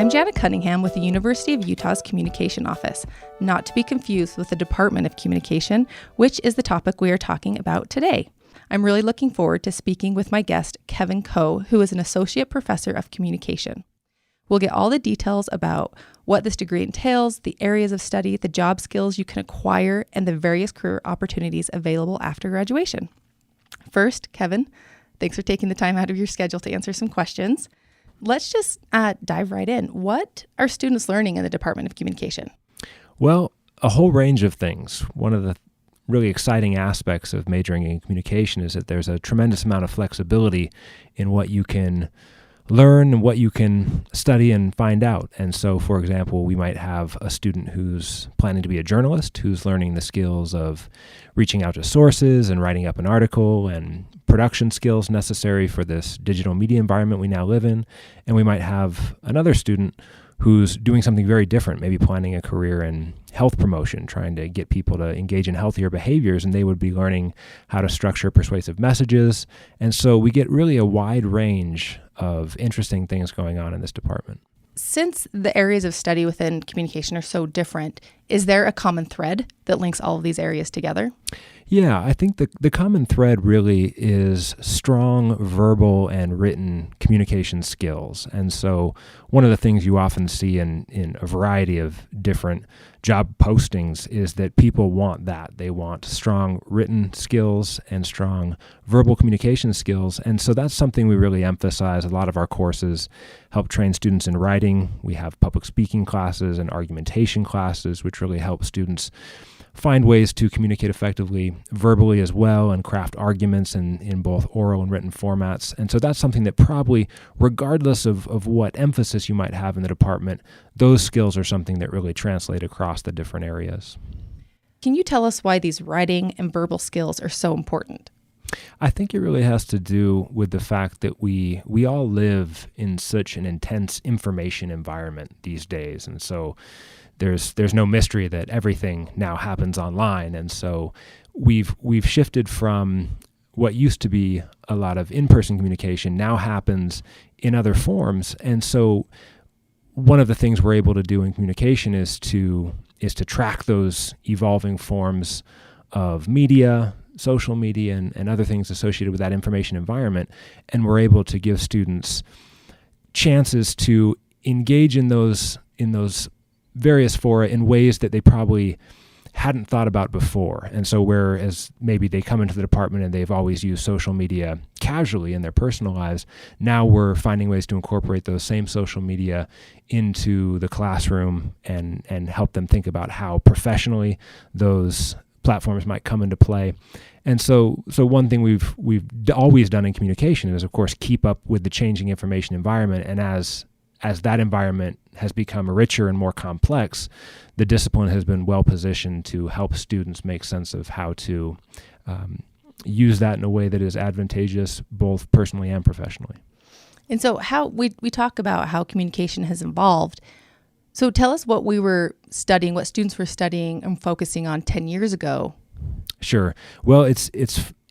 I'm Jana Cunningham with the University of Utah's Communication Office, not to be confused with the Department of Communication, which is the topic we are talking about today. I'm really looking forward to speaking with my guest, Kevin Coe, who is an associate professor of communication. We'll get all the details about what this degree entails, the areas of study, the job skills you can acquire, and the various career opportunities available after graduation. First, Kevin, thanks for taking the time out of your schedule to answer some questions. Let's just dive right in. What are students learning in the Department of Communication? Well, a whole range of things. One of the really exciting aspects of majoring in communication is that there's a tremendous amount of flexibility in what you can learn and what you can study and find out. And so, for example, we might have a student who's planning to be a journalist, who's learning the skills of reaching out to sources and writing up an article and production skills necessary for this digital media environment we now live in. And we might have another student who's doing something very different, maybe planning a career in health promotion, trying to get people to engage in healthier behaviors, and they would be learning how to structure persuasive messages. And so we get really a wide range of interesting things going on in this department. Since the areas of study within communication are so different, is there a common thread that links all of these areas together? Yeah, I think the common thread really is strong verbal and written communication skills. And so one of the things you often see in a variety of different job postings is that people want that. They want strong written skills and strong verbal communication skills. And so that's something we really emphasize. A lot of our courses help train students in writing. We have public speaking classes and argumentation classes, which really help students find ways to communicate effectively verbally as well and craft arguments in both oral and written formats. And so that's something that probably, regardless of what emphasis you might have in the department, those skills are something that really translate across the different areas. Can you tell us why these writing and verbal skills are so important? I think it really has to do with the fact that we all live in such an intense information environment these days. And so there's no mystery that everything now happens online. And so we've shifted from what used to be a lot of in-person communication now happens in other forms. And so one of the things we're able to do in communication is to track those evolving forms of media, social media, and other things associated with that information environment. And we're able to give students chances to engage in those various fora in ways that they probably hadn't thought about before. And so whereas maybe they come into the department and they've always used social media casually in their personal lives, now we're finding ways to incorporate those same social media into the classroom and help them think about how professionally those platforms might come into play. And so one thing we've always done in communication is, of course, keep up with the changing information environment. And as that environment has become richer and more complex, the discipline has been well positioned to help students make sense of how to use that in a way that is advantageous both personally and professionally. And so how we talk about how communication has evolved. So tell us what we were studying, what students were studying and focusing on 10 years ago. Sure. Well, it's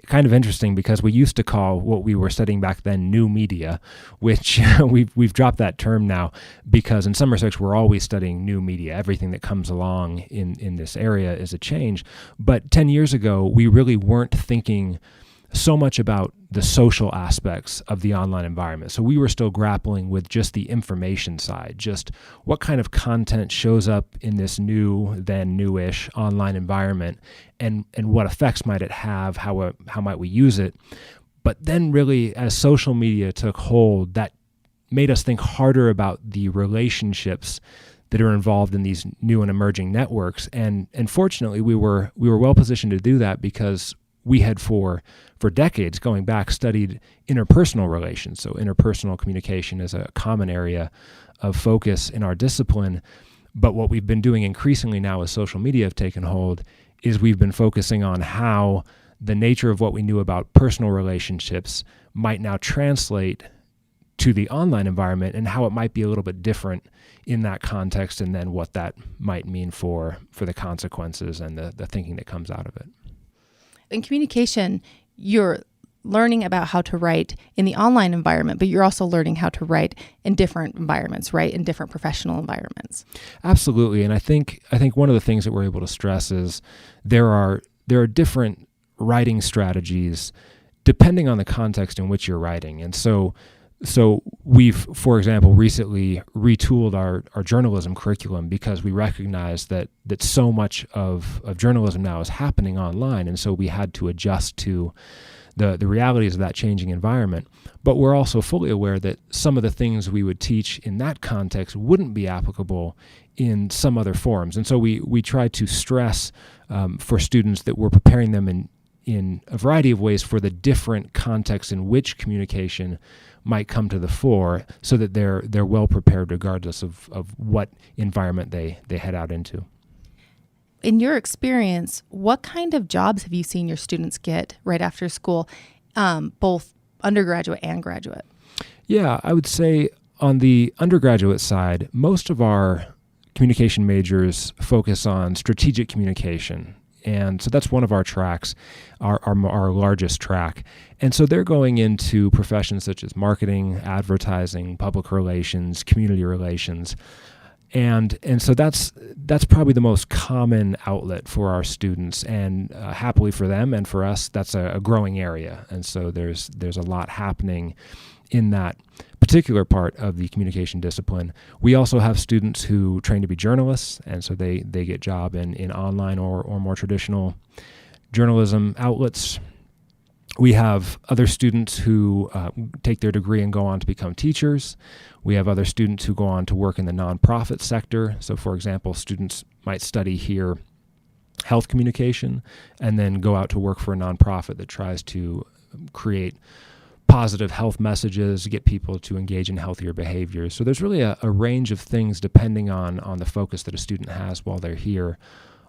kind of interesting because we used to call what we were studying back then new media, which we've dropped that term now because in some respects we're always studying new media. Everything that comes along in this area is a change. But 10 years ago, we really weren't thinking so much about the social aspects of the online environment. So we were still grappling with just the information side, just what kind of content shows up in this new, then newish online environment, and what effects might it have, how might we use it. But then really, as social media took hold, that made us think harder about the relationships that are involved in these new and emerging networks. And fortunately, we were well positioned to do that because we had for decades going back studied interpersonal relations. So interpersonal communication is a common area of focus in our discipline. But what we've been doing increasingly now as social media have taken hold is we've been focusing on how the nature of what we knew about personal relationships might now translate to the online environment and how it might be a little bit different in that context, and then what that might mean for the consequences and the thinking that comes out of it. In communication, you're learning about how to write in the online environment, but you're also learning how to write in different environments, right? In different professional environments. Absolutely. And I think one of the things that we're able to stress is there are different writing strategies depending on the context in which you're writing. And so we've, for example, recently retooled our journalism curriculum because we recognize that so much of journalism now is happening online. And so we had to adjust to the realities of that changing environment. But we're also fully aware that some of the things we would teach in that context wouldn't be applicable in some other forums. And so we try to stress for students that we're preparing them in a variety of ways for the different contexts in which communication might come to the fore, so that they're well prepared regardless of what environment they head out into. In your experience, what kind of jobs have you seen your students get right after school, both undergraduate and graduate? Yeah, I would say on the undergraduate side, most of our communication majors focus on strategic communication. And so that's one of our tracks, our largest track. And so they're going into professions such as marketing, advertising, public relations, community relations. And so that's probably the most common outlet for our students, and happily for them and for us, that's a growing area. And so there's a lot happening in that particular part of the communication discipline. We also have students who train to be journalists, and so they get job in online or more traditional journalism outlets. We have other students who take their degree and go on to become teachers. We have other students who go on to work in the nonprofit sector. So, for example, students might study here health communication and then go out to work for a nonprofit that tries to create positive health messages, get people to engage in healthier behaviors. So there's really a range of things depending on the focus that a student has while they're here.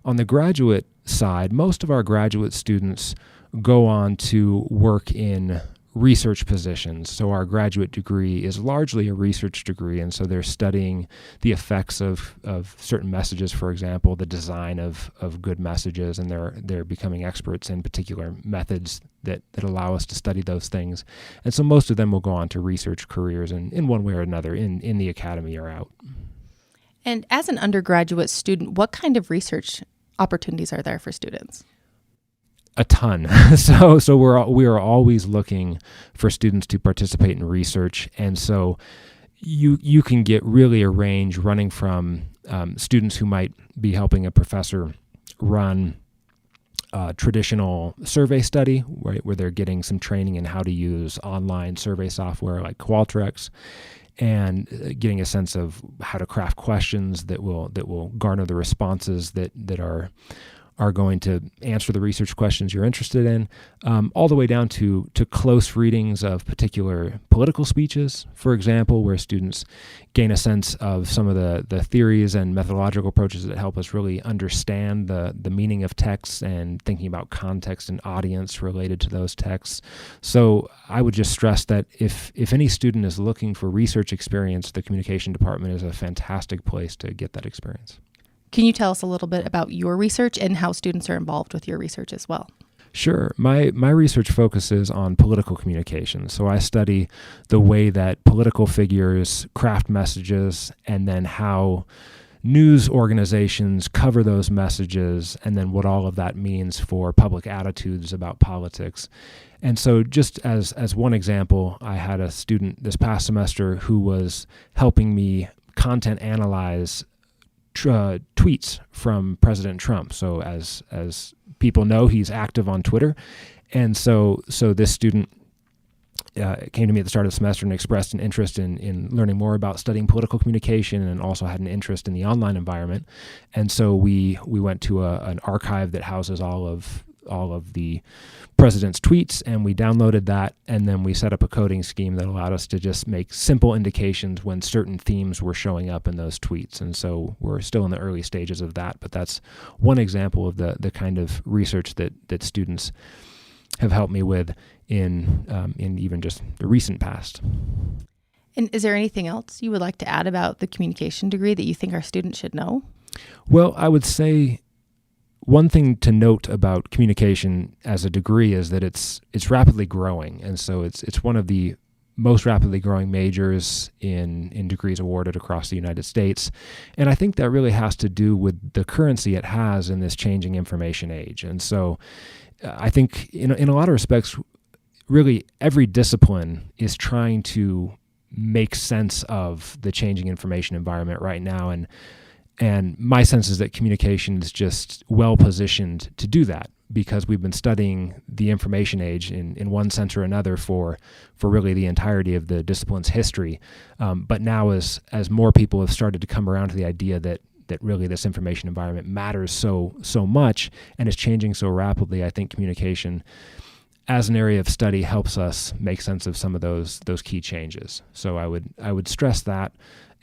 On the graduate side, most of our graduate students go on to work in research positions. So our graduate degree is largely a research degree, and so they're studying the effects of certain messages, for example, the design of good messages, and they're becoming experts in particular methods that allow us to study those things. And so most of them will go on to research careers in one way or another in the academy or out. And as an undergraduate student, what kind of research opportunities are there for students? A ton. So we are always looking for students to participate in research, and so you can get really a range running from students who might be helping a professor run a traditional survey study, right, where they're getting some training in how to use online survey software like Qualtrics, and getting a sense of how to craft questions that will garner the responses that are going to answer the research questions you're interested in, all the way down to close readings of particular political speeches, for example, where students gain a sense of some of the theories and methodological approaches that help us really understand the meaning of texts and thinking about context and audience related to those texts. So I would just stress that if any student is looking for research experience, the communication department is a fantastic place to get that experience. Can you tell us a little bit about your research and how students are involved with your research as well? Sure. My research focuses on political communication. So I study the way that political figures craft messages, and then how news organizations cover those messages, and then what all of that means for public attitudes about politics. And so just as one example, I had a student this past semester who was helping me content analyze tweets from President Trump. So as people know, he's active on Twitter. And so this student came to me at the start of the semester and expressed an interest in learning more about studying political communication, and also had an interest in the online environment. And so we went to an archive that houses all of the president's tweets, and we downloaded that, and then we set up a coding scheme that allowed us to just make simple indications when certain themes were showing up in those tweets. And so we're still in the early stages of that, but that's one example of the kind of research that students have helped me with in even just the recent past. And is there anything else you would like to add about the communication degree that you think our students should know? Well, I would say one thing to note about communication as a degree is that it's rapidly growing, and so it's one of the most rapidly growing majors in degrees awarded across the United States. And I think that really has to do with the currency it has in this changing information age. And so I think in a lot of respects, really every discipline is trying to make sense of the changing information environment right now. And my sense is that communication is just well positioned to do that, because we've been studying the information age in one sense or another for really the entirety of the discipline's history. But now as more people have started to come around to the idea that really this information environment matters so much and is changing so rapidly, I think communication as an area of study helps us make sense of some of those key changes. So I would stress that.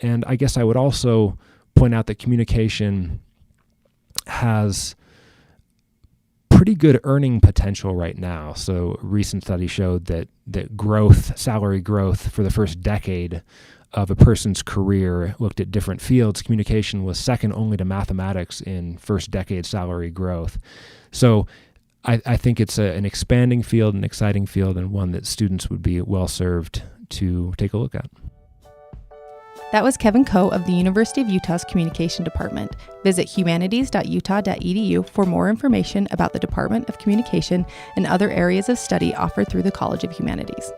And I guess I would also point out that communication has pretty good earning potential right now. So a recent study showed that salary growth for the first decade of a person's career, looked at different fields. Communication was second only to mathematics in first decade salary growth. So I think it's an expanding field, an exciting field, and one that students would be well served to take a look at. That was Kevin Coe of the University of Utah's Communication Department. Visit humanities.utah.edu for more information about the Department of Communication and other areas of study offered through the College of Humanities.